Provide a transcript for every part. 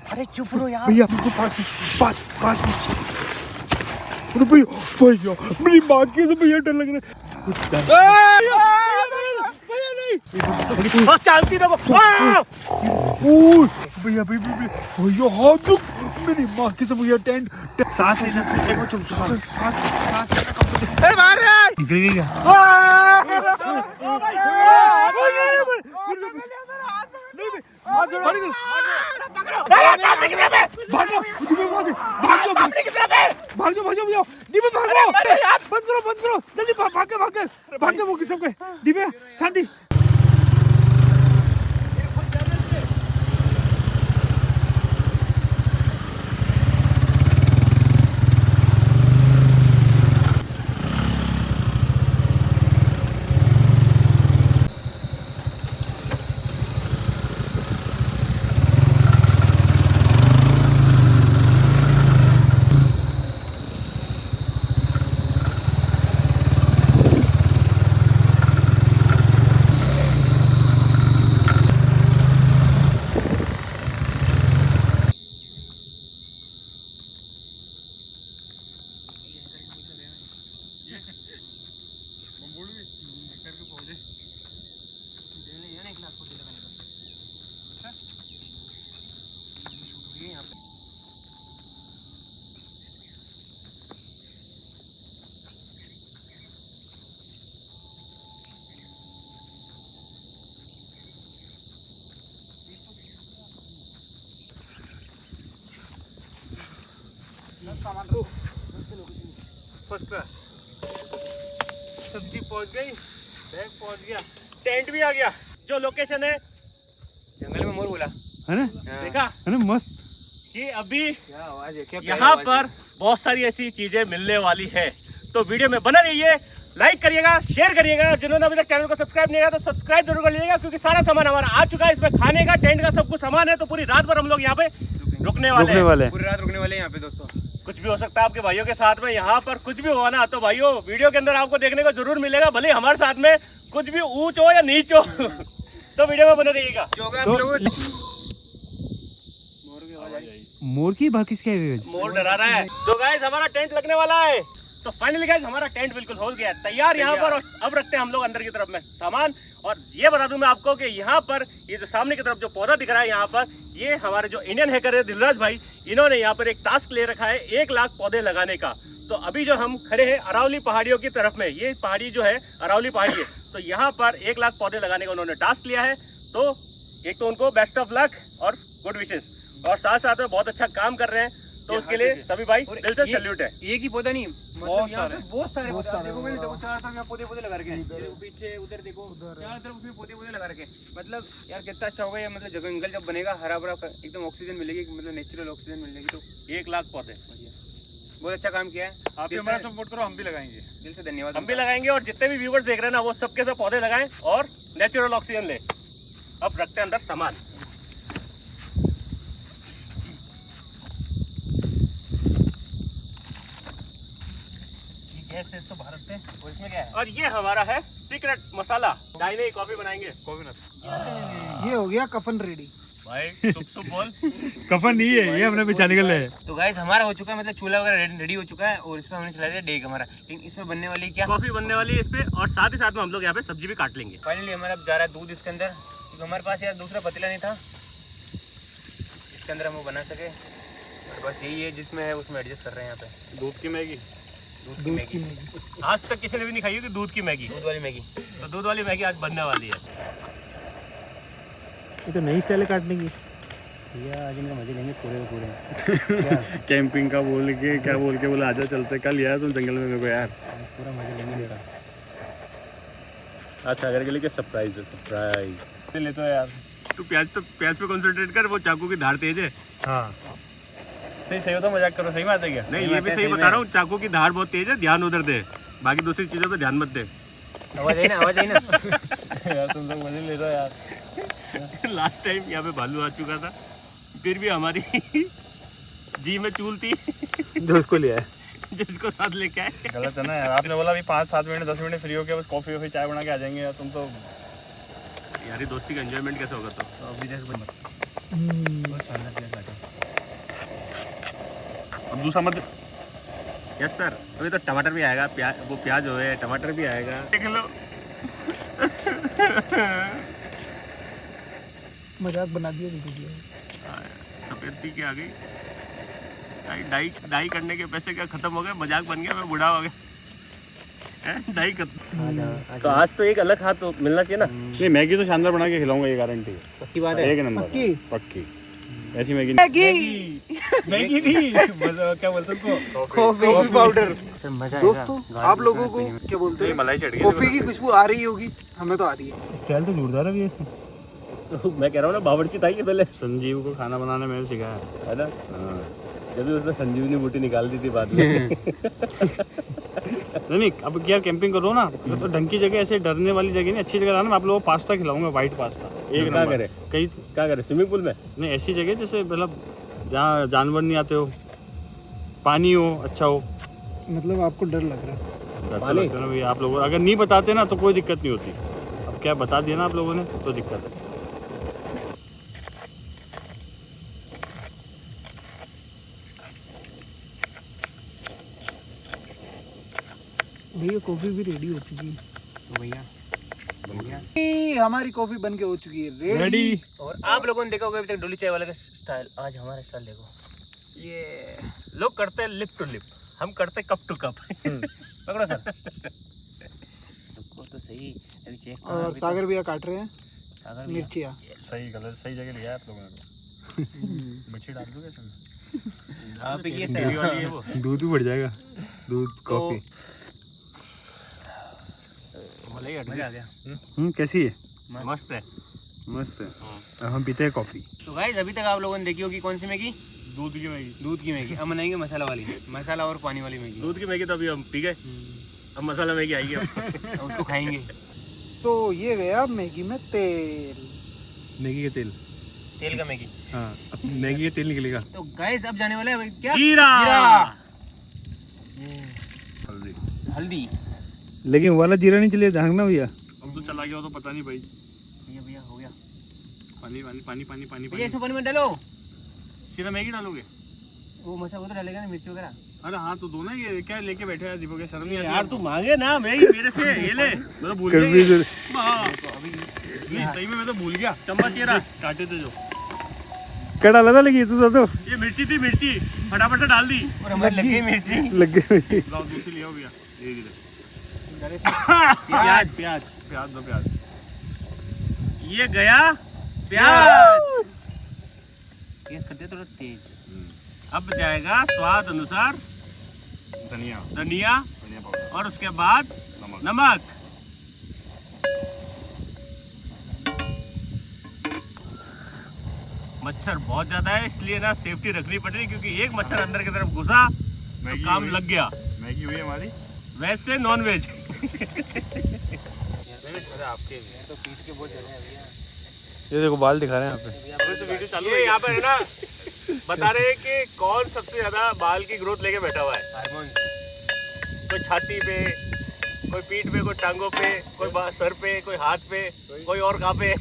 अरे चुप रहो यार भैया पास भैया मेरी माँ की से भैया डर लग रहा है। चलती रहो भैया भैया हाथ दुख मेरी माँ की से भैया टेंट सांस निकल गई क्या? बंद करो जल्दी भागे वो किस्म के दिव्या शांति फर्स्ट क्लास सब्जी पहुंच गई, बैग पहुंच गया, टेंट भी आ गया। जो लोकेशन है जंगल में मोर बोला है ना, देखा है ना मस्त कि अभी क्या आवाज है, क्या यहाँ पर बहुत सारी ऐसी चीजें मिलने वाली है। तो वीडियो में बना रहिए, लाइक करिएगा, शेयर करिएगा। जिन्होंने अभी तक चैनल को सब्सक्राइब नहीं किया तो सब्सक्राइब जरूर कर लीजिएगा, क्योंकि सारा सामान हमारा आ चुका है। इसमें खाने का, टेंट का सब कुछ सामान है। तो पूरी रात भर हम लोग यहाँ पे रुकने वाले हैं। पूरी रात रुकने वाले हैं यहाँ पे दोस्तों। कुछ भी हो सकता है आपके भाइयों के साथ में, यहाँ पर कुछ भी हुआ ना तो भाइयों वीडियो के अंदर आपको देखने को जरूर मिलेगा, भले हमारे साथ में कुछ भी ऊंच हो या नीच हो। तो वीडियो में बने रहिएगा। मोर की बाकी क्या मोर डरा रहा है। तो गाइस हमारा टेंट लगने वाला है। तो फाइनली गाइस हमारा टेंट बिल्कुल हो गया है तैयार यहाँ पर। अब रखते हैं हम लोग अंदर की तरफ में सामान। और ये बता दूं मैं आपको कि यहाँ पर ये जो सामने की तरफ जो पौधा दिख रहा है यहाँ पर, ये हमारे जो इंडियन हैकर है दिलराज भाई, इन्होंने यहाँ पर एक टास्क ले रखा है 1 लाख पौधे लगाने का। तो अभी जो हम खड़े हैं अरावली पहाड़ियों की तरफ में, ये पहाड़ी जो है अरावली पहाड़ी है, तो यहाँ पर 1 लाख पौधे लगाने का उन्होंने टास्क लिया है। तो एक तो उनको बेस्ट ऑफ लक और गुड विशेष, और साथ साथ में बहुत अच्छा काम कर रहे हैं। तो उसके लिए सभी भाई दिल से सैल्यूट है। एक ही पौधा नहीं, बहुत सारे बहुत सारे देखो, मैंने देखो चार तरफ यहाँ पौधे लगा रखे हैं, पीछे उधर देखो चार तरफ उसमें पौधे लगा रखे हैं। मतलब यार कितना अच्छा होगा ये, मतलब जंगल जब बनेगा हरा भरा एकदम ऑक्सीजन मिलेगी, मतलब नेचुरल ऑक्सीजन मिलेगी। तो 1 लाख पौधे बहुत अच्छा काम किया है। आप भी हमारा सपोर्ट करो, हम भी लगाएंगे। दिल से धन्यवाद। हम भी लगाएंगे, और जितने भी व्यूवर्स देख रहे हैं ना वो सबके सब पौधे लगाएं और नेचुरल ऑक्सीजन ले। अब रखते हैं अंदर सामान। गैस तो भारत से, और इसमें क्या है? और ये हमारा है सीक्रेट मसाला। चाय नहीं, कॉफी बनाएंगे। कॉफी ना ये हो गया कफन रेडी भाई, सुप बोल। कफन नहीं है, ये हमने बिछाने के लिए। तो गाइस हमारा हो चुका है, मतलब चूल्हा वगैरह रेडी हो चुका है, और इसमें हमने चला दिया डेग हमारा। लेकिन इसमें बनने वाली क्या, कॉफी बनने वाली है इस पे, और साथ ही साथ में हम लोग यहाँ पे सब्जी भी काट लेंगे। फाइनली हमारा अब जा रहा है दूध इसके अंदर, क्योंकि हमारे पास यार दूसरा पतीला नहीं था इसके अंदर हम वो बना सके। और बस यही है जिसमें है उसमें एडजस्ट कर रहे हैं यहाँ पे। दूध की मैगी, दूध की मैगी आज तक किसी ने भी नहीं खाई होगी दूध की मैगी। दूध वाली मैगी, तो दूध वाली मैगी आज बनने वाली है। ये तो नई स्टाइल है काटने की। भैया आज इनका मजे लेंगे पूरे कैंपिंग का बोल के क्या बोल के बोला आजा चलते, कल यार तुम जंगल में मेरे को यार पूरा मजे लेंगे मेरा। अच्छा अगर के लिए सरप्राइज है, सरप्राइज ले तो यार तू प्याज पे कंसंट्रेट कर, वो चाकू की धार तेज है। हाँ सही हो तो मजाक करो, सही बात है क्या? नहीं ये भी सही बता रहा हूँ, चाकू की धार बहुत तेज है, ध्यान उधर दे, बाकी दूसरी चीजों पे ध्यान मत दे। आवाज आई ना, आवाज आई ना। यार तुम लोग मजे ले रहे हो यार। लास्ट टाइम यहाँ पे भालू आ चुका था, फिर भी हमारी जी में चूल थी जो उसको लिया है, जिसको साथ लेके आए। गलत है ना यार, आपने बोला अभी 5-7 मिनट 10 मिनट फ्री हो के बस कॉफी वॉफी चाय बना के आ जाएंगे यार, तुम तो यारी दोस्ती का एंजॉयमेंट कैसे होगा? तो अभी बहुत शानदार प्लेस बैठा। अब दूसरा मत। यस सर, अभी तो टमाटर भी आएगा, वो प्याज हो है, टमाटर भी आएगा, देख लो। मजाक बना दिया दीजिए। सफेद टी की आ गई। डाई करने के पैसे क्या खत्म हो गए, मजाक बन गया, मैं बूढ़ा हो गया। डाई खत्म। तो आज तो एक अलग हाथ तो मिलना चाहिए ना। नहीं, मैगी तो शानदार बना के खिलाऊंगा, ये गारंटी है। पक्की बात है। एक नंबर पक्की। ऐसी मैगी मैगी नहीं, क्या बोलते हैं उसको? Coffee powder. सर मजा दोस्तों आप लोगों को क्या बोलते हैं, मलाई चढ़ कॉफी की खुशबू आ रही होगी, हमें तो आ रही है। स्टाइल तो जोरदार है भी इसमें। तो मैं कह रहा हूँ ना, बावर्ची था ये पहले, संजीव को खाना बनाने मैंने सिखाया है ना। जब भी उसने संजीवनी बूटी निकाल दी थी बाद में। नहीं, अब क्या कैंपिंग करो ना तो ढंग की जगह, ऐसे डरने वाली जगह नहीं, अच्छी जगह लाना। मैं आप लोगों को पास्ता खिलाऊंगा, व्हाइट पास्ता। एक क्या नंबर। करे? कहीं क्या करे? स्विमिंग पूल में? नहीं, ऐसी जगह जैसे मतलब जहाँ जानवर नहीं आते हो, पानी हो, अच्छा हो। मतलब आपको डर लग रहा है? डर तो पानी? लगता है ना भैया। आप लोग अगर नहीं बताते ना तो कोई दिक्कत नहीं होती। अब क्या बता दिया ना आप लोगों ने तो दिक्कत है। भैया कॉफी भी रेडी हो चुकी है। तो भैया हमारी कॉफी बन के हो चुकी है रेडी। और आप लोगों ने देखा होगा अभी तक डोली चाय वाले का स्टाइल, आज हमारा स्टाइल देखो। ये लोग करते हैं लिप टू लिप, हम करते कप टू कप। पकड़ो सर। रुको तो सही, अभी चेक करो। और सागर भैया काट रहे हैं सागर भैया। मिर्चियाँ। सही कलर, सही जगह लिया आप लोगों ने। मिर्ची डाल दोगे इसमें? आप ये डेरी वाली है वो। दूध भी बढ़ जाएगा, दूध कॉफी। मलाई हट मजा आ गया। कैसी है? मस्त है। मस्त है। अब हम पीते हैं कॉफी। तो गाइस अभी तक आप लोगों ने देखी होगी कौन सी मैगी? दूध की मैगी। दूध की मैगी। अब बनाएंगे मसाला वाली, मसाला और पानी वाली मैगी। दूध की मैगी तो अभी हम पी गए, अब मसाला मैगी आएगी। अब अब उसको खाएंगे। सो ये गया मैगी में तेल। मैगी का तेल। तेल का मैगी। हाँ, अब मैगी का तेल निकलेगा। तो गाइस अब जाने वाला है क्या? जीरा। हल्दी। हल्दी। लेकिन वाला जीरा नहीं चलिए, ढांकना भैया। अब तो चला गया हो तो पता नहीं भाई। भैया भैया हो गया। पानी पानी पानी पानी पानी भैया इसमें पानी में डालो। सीधा मैगी डालोगे? वो मसाला वो तो डालेगा ना, मिर्ची वगैरह। अरे हाँ तो दो ना, ये क्या लेके बैठे हैं दीपक के? शर्म नहीं आती यार तू मांगे ना मैगी मेरे से, ये ले। मैं तो भूल कभी गया। भी- हाँ, नहीं सही में मैं तो भूल गया। चम्मच ये रहा। काटे थे जो। क्या डाला था लेकिन तू तो ये मिर्ची थी, मिर्ची फटाफट से डाल दी। और हमारी लग गई मिर्ची। लग गई। लाओ दूसरी लिया भैया, धीरे धीरे। प्याज प्याज प्याज दो, प्याज। ये गया प्याज। तेज करते थोड़ा तेज। अब जाएगा स्वाद अनुसार धनिया, धनिया धनिया पाउडर, और उसके बाद नमक। नमक। मच्छर बहुत ज्यादा है, इसलिए ना सेफ्टी रखनी पड़ रही, क्योंकि एक मच्छर अंदर की तरफ घुसा तो मैगी काम हुई। लग गया। मैगी हुई हमारी। वेज से नॉन वेज। आपके तो पीठ के बहुत जले हैं भैया। ये देखो बाल दिखा रहे हैं यहाँ पे। तो वीडियो चालू ये यहाँ पर है ना, बता रहे हैं कि कौन सबसे ज्यादा बाल की ग्रोथ लेके बैठा हुआ है। हार्मोन्स। कोई छाती पे, कोई पीठ पे, कोई टांगों पे, कोई सर पे, कोई हाथ पे, कोई और कहाँ पे।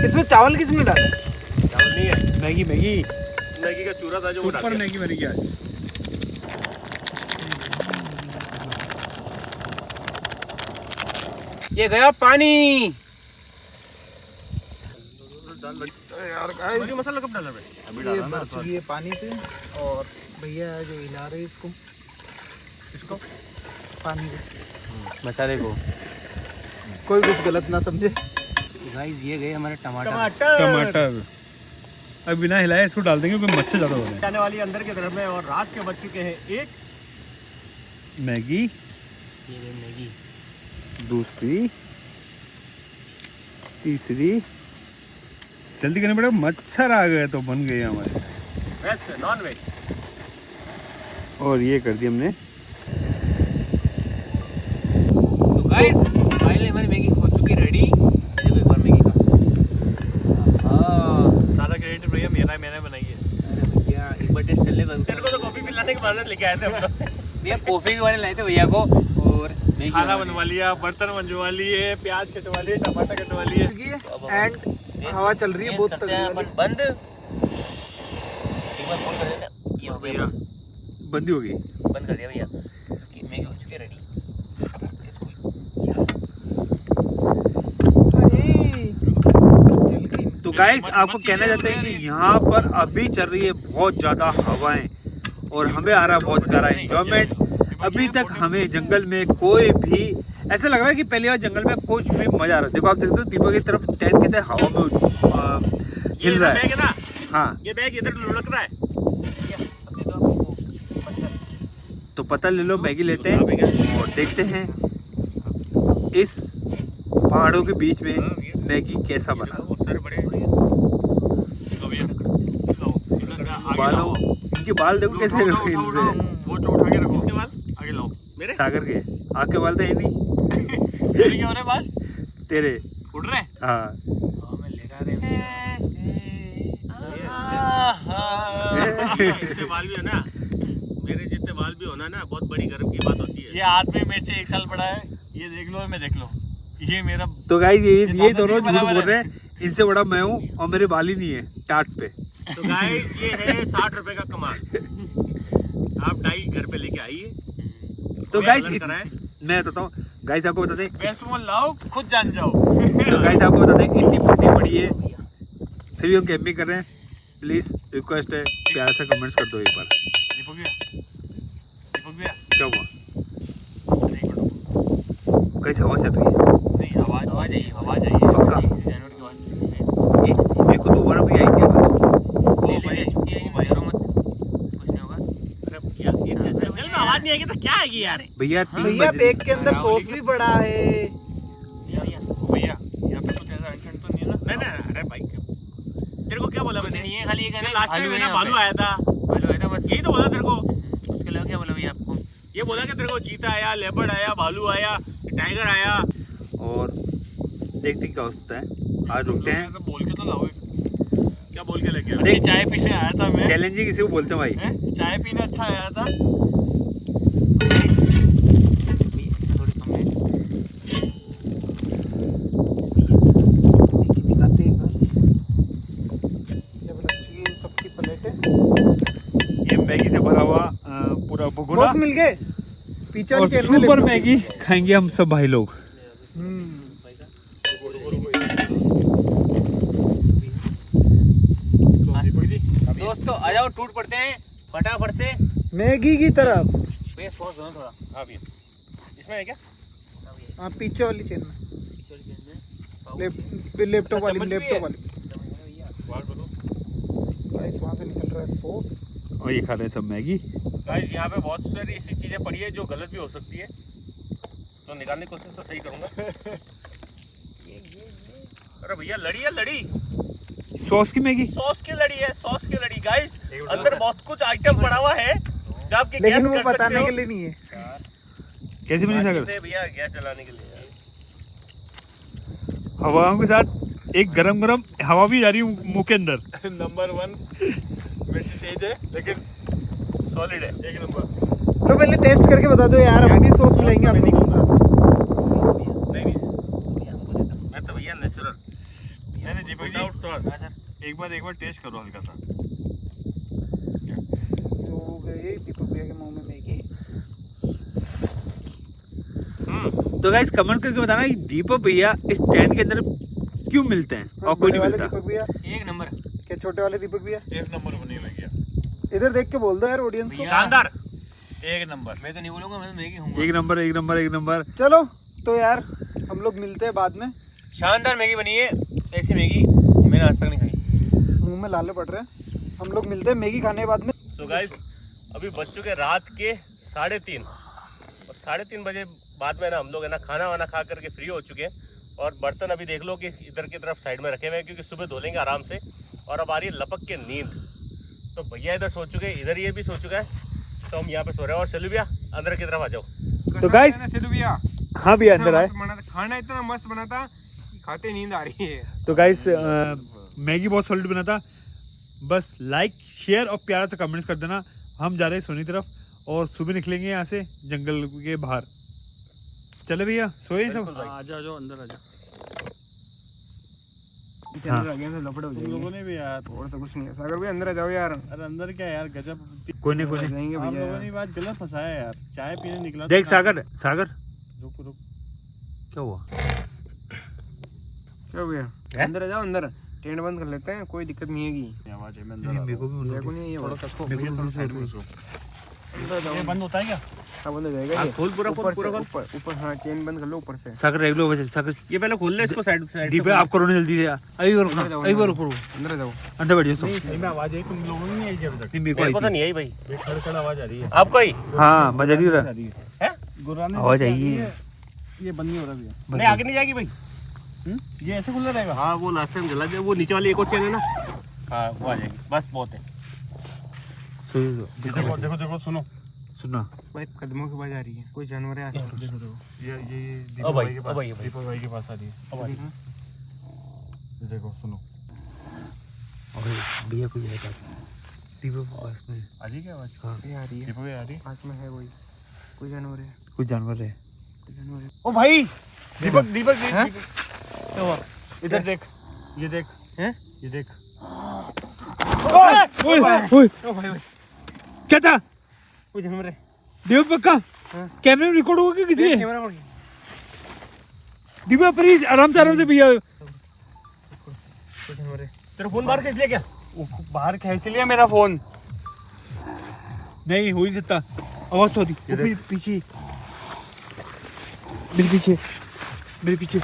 इसमें चावल किसने डाला? चावल नहीं है, मैगी मैगी मैगी का चूरा था जो वो डाल सुपर दिया। मैगी बनेगी आज। ये गया पानी। मैगी मसाला कब डाला भाई? अभी ये डाला ना भर चुकी है पानी से, और भैया जो हिला रहे हैं इसको, इसको पानी को। मसाले को। कोई कुछ गलत ना समझे। गाइस ये गए हमारे टमाटर। टमाटर अब बिना हिलाए इसको डाल देंगे क्योंकि मच्छर ज्यादा हो रहे जाने वाली अंदर की तरफ में, और रात के बज चुके हैं एक। हैं। मैगी ये गई मैगी। दूसरी, तीसरी, जल्दी करने पड़ेगा, मच्छर आ गए तो बन गए हमारे। वेज से नॉन वेज। और ये कर दी हमने। तो गाइस फाइनली हमारी मैगी हो चुकी रेडी। देखो एक बार मैगी का। सारा क्रेडिट भैया मेरा, मैंने बनाई है। अरे भैया एक बार टेस्ट कर ले। तेरे को तो कॉफी पिलाने के बाद लेके आए थे हम तो। भैया कॉफी के बारे में लाए थे भैया को, और खाना बनवा लिया, बर्तन बनवा लिए, प्याज कटवा लिए, टमाटर कटवा लिए। एंड हवा चल रही है बहुत तगड़ी वाली। बंद एक बार फोन कर देना, ये हो गया बंदी हो गई। बंद कर दिया भैया, मैगी हो चुकी है रेडी। तो गाइस आपको कहना चाहते हैं कि यहाँ पर अभी चल रही है बहुत ज़्यादा हवाएं और हमें आ रहा है बहुत प्यारा एंजॉयमेंट। अभी तक हमें जंगल में कोई भी ऐसा लग रहा है कि पहली बार जंगल में कुछ भी मजा आ रहा है। देखो आप देखते हो दीपक की तरफ टेंट कितने हवा में हिल रहा है ना। हाँ ये बैग इधर लुढ़क रहा है। तो पता ले लो, मैगी लेते हैं और देखते हैं इस पहाड़ों के बीच में मैगी कैसा बना। बालों इनके बाल देखो कैसे हिल रहे हैं। वो तो उठा के रखो। किसके बाल? आगे लाओ। मेरे सागर के आपके बाल तो है नहीं। मेरे क्या हो रहे बाल? तेरे उड़ रहे? हाँ मैं लेकर आ रहे जितने बाल भी है ना, मेरे जितने बाल भी होना ना, बहुत बड़ी गर्व की बात होती है। ये हाथ में मेरे से 1 साल बड़ा है। ये देख लो, मैं देख लो, ये मेरा। तो गाइस ये दोनों झूठ बराबर बोल रहे हैं। इनसे बड़ा मैं हूँ और मेरे बाल ही नहीं है टाट पे। तो गाइस ये है 60 रुपए का कमाल। आप डाई घर पे लेके आइए। तो गाइस कराएं। मैं बताता हूँ गाइस, आपको बता दें पैसों लाओ, खुद जान जाओ। तो गाइस आपको बता दें इतनी फटी पड़ी है, फिर भी हम कैंपिंग कर रहे हैं। प्लीज रिक्वेस्ट है, प्यार से कमेंट्स कर दो एक बार। दीपक भैया क्या हुआ? नहीं करो। गाइस हवा चल रही है। नहीं, आवाज आई, आवाज आई। पक्का? जानवर की आवाज थी। एक को दोबारा भी आई थी आवाज। ओ भाई, डरो मत, कुछ नहीं होगा। जंगल में आवाज नहीं आएगी तो क्या आएगी यार? भैया भैया बैग के अंदर सॉस भी पड़ा है। भैया यहाँ पे कुछ ऐसा एक्शन तो नहीं है ना? नहीं नहीं, अरे भाई तेरे को क्या बोला मैंने? नहीं है, खाली ये कहना है, लास्ट टाइम भालू है है ना, यहाँ भालू पे। आया था। भालू है ना, बस यही तो बोला तेरे को। उसके अलावा क्या बोला भैया आपको? ये बोला कि तेरे को चीता आया, लेपर्ड आया, भालू आया, टाइगर आया। और देखते हैं क्या होता है। आज रुकते हैं। तो बोल के तो लाओ। क्या बोल के लेके आया? अच्छी चाय पीने आया था मैं। चैलेंजिंग किसी को बोलते हैं भाई। हैं? चाय पीने अच्छा आया था। थोड़ी कम है। दिखाते हैं गाइस। जब लग चुकी है इन सबकी प्लेटें। ये मैगी से भरा हुआ पूरा भगोना सॉस मिल गए। पीछे और वाली चैन में सुपर ले- मैगी खाएंगे हम सब भाई लोग। दोस्तों आ जाओ, टूट पड़ते हैं फटाफट से। मैगी की तरफ। भैया सॉस दो ना थोड़ा। हाँ भैया, इसमें है क्या? हाँ पीछे वाली चेन में। लैपटॉप वाली चम्मच भी लैपटॉप है? वाली। गाइस वहाँ से निकल रहा है सॉस। और ये खा रहे हैं सब मैगी। गाइस यहाँ पे बहुत सारी ऐसी चीजें पड़ी है जो गलत भी हो सकती है, तो निकालने की कोशिश तो सही करूंगा। अरे भैया लड़ी है, लड़ी सॉस की मैगी। सॉस की लड़ी है, सॉस की लड़ी। गाइस अंदर बहुत कुछ आइटम पड़ा हुआ है जो आपके लेकिन गैस वो कर सकते बताने हो। के लिए नहीं है। कैसे बनी सागर? से भैया गैस चलाने के लिए यार। हवाओं के साथ एक गरम गरम हवा भी जा रही है मुंह के अंदर। नंबर 1 मिर्ची तेज है, लेकिन सॉलिड है। एक नंबर। तो पहले टेस्ट करके बता दो यार, हम भी सॉस मिलाएंगे आप लोगों के साथ। नहीं नहीं, मैं तो भैया नेचुरल नहीं दीपक जी, विदाउट सॉस। एक बार टेस्ट करो हल्का सा। हो गए दीपक भैया के मुंह में मैगी। तो गाइस कमेंट करके बताना कि दीपक भैया इस टेंट के अंदर क्यों मिलते हैं और कोई बड़े नहीं वाले मिलता। दीपक भैया, एक नंबर। क्या छोटे वाले दीपक भैया? एक नंबर बनी भैया, इधर देख के बोल दो यार ऑडियंस को। शानदार। एक नंबर। मैं तो नहीं बोलूंगा, मैं तो मैगी हूँ। एक नंबर एक नंबर एक नंबर। चलो तो यार हम लोग मिलते हैं बाद में। शानदार मैगी बनी है, ऐसी मैगी मैंने आज तक नहीं खाई। मुंह में लाले पड़ रहे हैं। हम लोग मिलते हैं मैगी खाने के बाद में। सो गाइस अभी बज चुके रात के 3:30 और 3:30 बजे बाद में ना हम लोग है ना खाना वाना खा करके फ्री हो चुके हैं। और बर्तन अभी देख लो कि इधर की तरफ साइड में रखे हुए हैं क्योंकि सुबह धो लेंगे आराम से। और अब आ रही है लपक के नींद। तो भैया इधर सो चुके हैं, इधर ये भी सो चुका है, तो हम यहाँ पे सो रहे हैं। और सेलू भैया अंदर की तरफ आ जाओ। तो गाइस हाँ भैया अंदर आए। खाना इतना मस्त बना था, खाते नींद आ रही है। तो गाइस मैगी बहुत सॉलिड बना था। बस लाइक शेयर और प्यारा सा कमेंट्स कर देना। हम जा रहे हैं सोनी तरफ और सुबह निकलेंगे यहाँ से जंगल के बाहर। चले भैया सोए सब। आ जाओ अंदर आ जाओ। अंदर आ गए तो लपड़े हो तुम जाएंगे। लोगों ने भी यार, और तो कुछ नहीं है। सागर भाई अंदर आ जाओ यार। अरे अंदर क्या यार, गजब कोई नहीं जाएंगे आप भैया। लोगों ने आज गलत फंसाया यार। चाय पीने निकला देख था। सागर, सागर रुक रुक। क्या हुआ? क्या भैया अंदर आ जाओ, अंदर टेंट बंद कर लेते हैं, कोई दिक्कत नहीं है। आवाज है, मैं अंदर आ मेरे को भी भैया को नहीं है ये थोड़ा वाला। कसको, मेरे को भैया थोड़ा साइड में घुसो। ये बंद होता है क्या? हाँ बंद हो जाएगा ये। खोल पूरा, खोल ऊपर पूरा से, खोल। ऊपर हाँ चेन बंद कर लो ऊपर से। सागर रेगुलर वजह सागर ये पहले खोल ले इसको साइड साइड दीपे आप करो ना जल्दी से यार। अभी बार रुकना, अभी बार रुको, अंदर आ जाओ। अंदर बैठ जाओ तुम। सही में आवाज आई, तुम लोगों ने नहीं आई क्या अभी तक? नहीं, मेरे को मेरे को तो आई नहीं आई भाई। ये खड़ आवाज आ रही है। आपको आई? हाँ मजा नहीं हो रहा। है? गुर्राने आवाज जैसे आई आ रही है। ये बंद नहीं हो रहा भैया। नहीं आगे नहीं जाएगी भाई। ये ऐसे खुला रहेगा? हाँ वो लास्ट टाइम जला दिया, वो नीचे वाली एक और चेन है ना। हाँ वो आ जाएगी, बस बहुत है। देखो देखो देखो, सुनो। सुनना भाई कदमों की आवाज आ रही है, कोई जानवर है आसपास। देखो देखो, ये दीपक अब आई, भाई के अब पास, आई, अब आई। दीपक भाई के पास आ रही है। अब आ जाएगी। ये देखो सुनो, अरे भैया कोई है क्या? दीपक के पास में आ रही है क्या आवाज? हाँ ये आ रही है, दीपक भाई आ रही है। पास में है कोई जानवर है, कुछ जानवर है। कोई जानवर है। ओ भाई दीपक दीपक हैं? क्या हुआ? इधर देख, ये देख, हैं? ये देख। ओए क्या था? कोई जानवर है। दीपक पक्का कैमरे में रिकॉर्ड होगा क्या किसी के? कैमरा पड़ गया। दीपक प्लीज आराम से भैया। कोई जानवर है। तेरा फोन बाहर खींच लिया क्या? बाहर खींच लिया मेरा फोन। नहीं हो ही सकता। आवाज तो आ रही पीछे, मेरे पीछे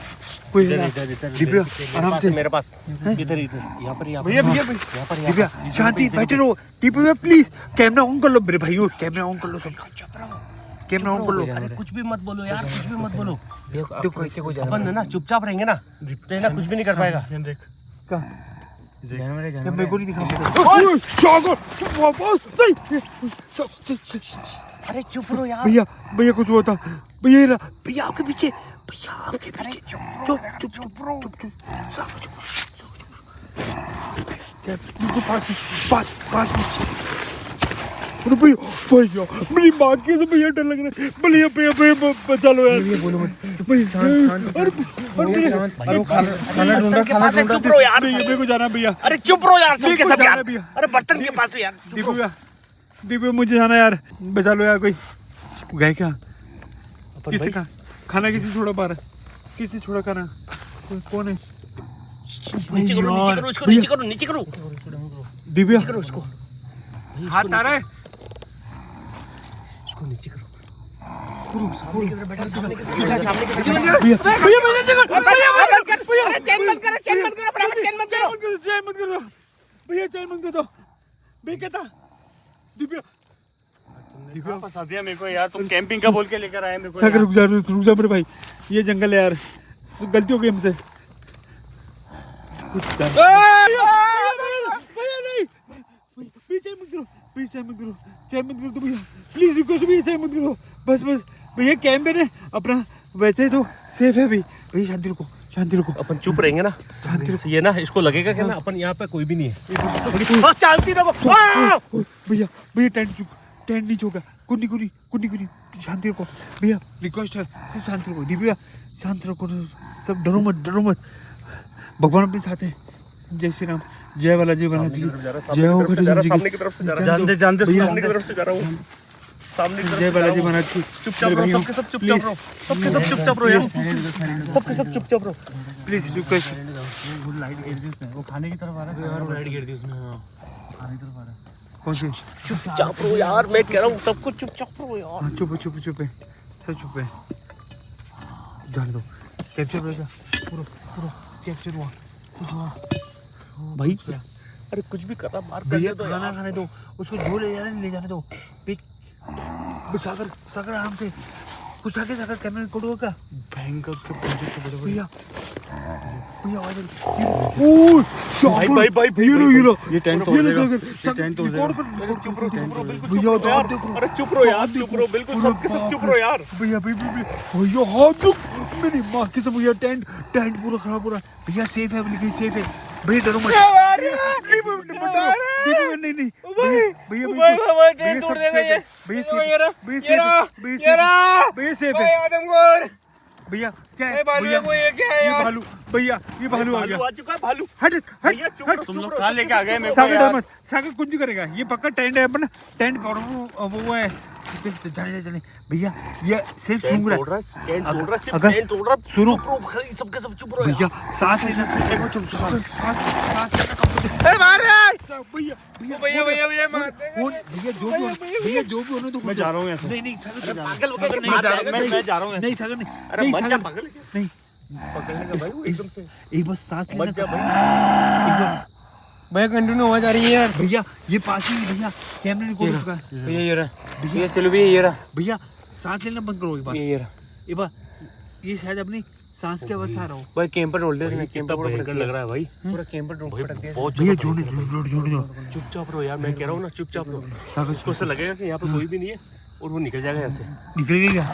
कोई है ना? दिव्या आराम से। मेरे पास इधर इधर यहाँ पर भैया दिव्या शांति बैठे रहो। दिव्या प्लीज कैमरा ऑन कर लो मेरे भाइयों, कैमरा ऑन कर लो सब। कैमरा ऑन कर लो। अरे कुछ भी मत बोलो यार, कुछ भी मत बोलो। देखो ऐसे कोई अपन है ना चुपचाप रहेंगे ना, तो है ना कुछ भी नहीं कर पाएगा। ये देख, जानवर है, क्या जानवर मेरे को नहीं दिखा। सागर वापस नहीं। अरे चुप रहो यार। भैया कुछ हुआ था। भैया आपके पीछे, भैया आपके पीछे। चुप सागर चुप। क्या बिल्कुल पास में। अरे भैया मेरी माँ की से भैया डर लग रहा है। भैया बचा लो यार। बोलो मत। खाना ढूंढ रहा, चुप रहो यार। मेरे को जाना है भैया। अरे चुप रहो यार, सबके सब यार। भैया अरे बर्तन के पास यार। दीपू मुझे जाना यार, बचा लो यार। कोई गए क्या? किसी का खाना किसी छोड़ा बाहर, किसी छोड़ा खाना कौन है? नीचे करो इसको, नीचे करो। दिव्या करो इसको, हाथ आ रहा है। इसको नीचे करो। भैया चैन बंद कर दो। भैया क्या था? दिव्या फंसा दिया मेरे को यार। तुम कैंपिंग का बोल के लेकर आए मेरे को सागर यार। रुक जा मेरे भाई, ये जंगल है यार, गलती हो गई हमसे। चैन मत करो तो भैया प्लीज रिक्वेस्ट भैया, चैन मत करो बस भैया। कैंप है ना अपना, वैसे तो सेफ है भैया। शांति रखो। अपन चुप रहेंगे ना, शांति रखो। ये ना इसको लगेगा कि ना अपन यहाँ पे कोई भी नहीं है। शांति रखो भैया टेंट नहीं छोगा। कुन्नी शांति रखो भैया, रिक्वेस्ट है सिर्फ शांति रखो। दिव्या शांत रखो, सब डरो मत। भगवान अपने साथ है। जय श्री राम, जय बालाजी जी, जय हो सामने की तरफ से जा रहा हूँ, जानते सामने की तरफ से जा रहा हूँ, सामने की तरफ जय बालाजी महाराज की। चुपचाप रहो, सबके सब चुपचाप रहो, सबके सब चुपचाप रहो यार, सबके सब चुपचाप रहो प्लीज रिक्वेस्ट। लाइट गिर दी उसने, वो खाने की तरफ आ रहा है। लाइट गिर दी उसने, खाने की तरफ आ रहा है। कौन सी? चुपचाप रहो यार, मैं कह रहा हूँ सबको चुपचाप रहो यार। हाँ चुप है सब चुप है। जाने दो, कैप्चर रहेगा पूरा कैप्चर हुआ, कुछ हुआ भाई अरे कुछ भी कर रहा, मार कर भैया। दे दो खाना यार। खाने दो उसको, जो ले जाने दो। सागर आराम से कुछ था क्या? सागर कैमरे रिकॉर्ड होगा भयंकर उसके पंजे तो बड़े बड़े। भैया आवाज भाई ये टेंट तोड़ देगा, ये टेंट तोड़ देगा। चुप रहो बिल्कुल भैया चुप रहो यार। देखो। अरे चुप रहो यार, चुप रहो बिल्कुल, सबके सब चुप रहो यार। भैया हाथ दो मेरी माँ की सब। भैया टेंट पूरा खराब हो रहा है भैया। सेफ है लेकिन सेफ है भैया, डरो मत। नहीं भैया सेफ है। भैया क्या है? अरे भालू भैया, है कोई, ये क्या है ये यार? भालू भैया, ये भालू आ गया। आ चुका है भालू। हट हट भैया चुप रहो, तुम चुप लोग रहो, कहाँ लेके आ गए मेरे को सागर यार? डर मत, सागर कुछ नहीं करेगा। ये पक्का टेंट है अपना, टेंट और वो है। जाने जाने भैया, ये सिर्फ सूंघ रहा है। टेंट तोड़ रहा है, सिर्फ अगर- टेंट तोड़ रहा है। सुनो। चुप रहो भाई, सबके सब चुप रहो यार। भैया सांस लेना, अरे मार रहा है भैया भैया भैया भैया मारते हैं। भैया जो भी होने तो मैं जा रहा हूँ यहाँ से। नहीं सागर पागल सागर वगैरह नहीं, मार सागर जाएगा, नहीं, मैं जा रहा हूँ यहाँ नहीं सागर नहीं, अरे नहीं मत जा सागर पागल है क्या? नहीं, पकड़ने का भाई वो एकदम से एक बस सांस लेना। मत जा भाई। एक बार भैया कंटिन्यू आवाज आ रही है यार। भैया ये पास ही भैया कैमरे रिकॉर्ड हो चुका है। भैया ये रहा, ये चलो भैया ये रहा, भैया सांस लेना बंद करो एक बार। ये रहा। एक बार ये शायद अपनी सांस के आवाज से आ रहा हो। भाई कैंप पर रोल दे इसने, कैंप कितना पर भयंकर लग रहा है भाई। पूरा कैंप पर पटक दिया। बहुत भैया ज्यादा जोड़ चुपचाप रहो यार, मैं कह रहा हूँ ना चुपचाप रहो। सागर उसको ऐसा लगेगा कि यहाँ पे कोई भी नहीं है और वो निकल जाएगा यहाँ से। निकल गई क्या?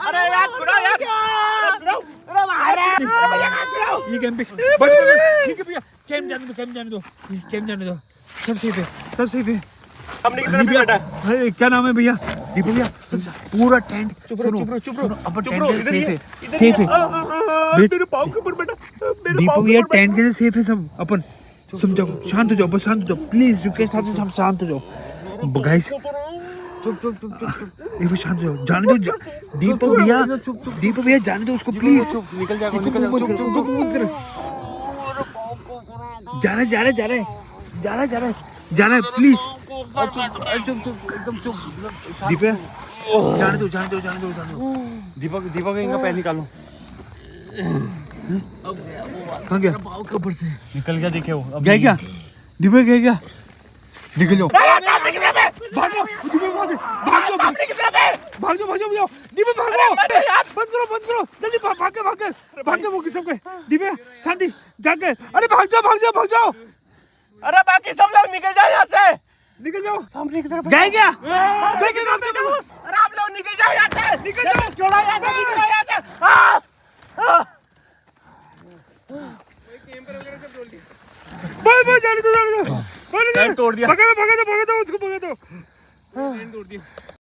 अरे यार छुड़ाओ यार, छुड़ाओ। ये कैंप पे बस ठीक है भैया, कैंप जाने दो सब सेफ है, सब सेफ है। हमने की तरफ बैठा है। अरे क्या नाम है भैया? दीपक भैया पूरा टेंट चुप रहो अपन चुप टेंट रहो, के इधर सेफ ही है, सेफ है। मेरे पाँव के ऊपर बैठा, मेरे दीपक पाँव के भैया ऊपर टेंट के सेफ है सब अपन। समझाओ, शांत हो जाओ, बस शांत हो जाओ प्लीज, रिक्वेस्ट आपसे, सब शांत हो जाओ गाइस। चुप एक बार शांत हो जाओ, जाने दो दीपक भैया जाने दो उसको प्लीज। निकल जाएगा, जाना है प्लीज। दीपक जाने दो। दीपक इनका पैर निकालो। कहाँ गया? निकल गया, देखे वो गया क्या? दीपक गया क्या? निकल जाओ, भागो दीपक, भागो बंद करो जल्दी, भाग वो किसम के दीपक शांति जाके, अरे भाग जाओ। अरे बाकी सब लोग निकल जाओ यहाँ से, निकल जाओ सामने की तरफ। गए क्या? अरे आप लोग निकल जाओ यहाँ से, निकल जाओ, छोड़ो यहाँ से, निकल जाओ यहाँ से। कैंप पर वगैरह सब रोल दिया। जाने दो टेंट तोड़ दिया। भगा दो उसको, भगा दो। टेंट तोड़ दिया।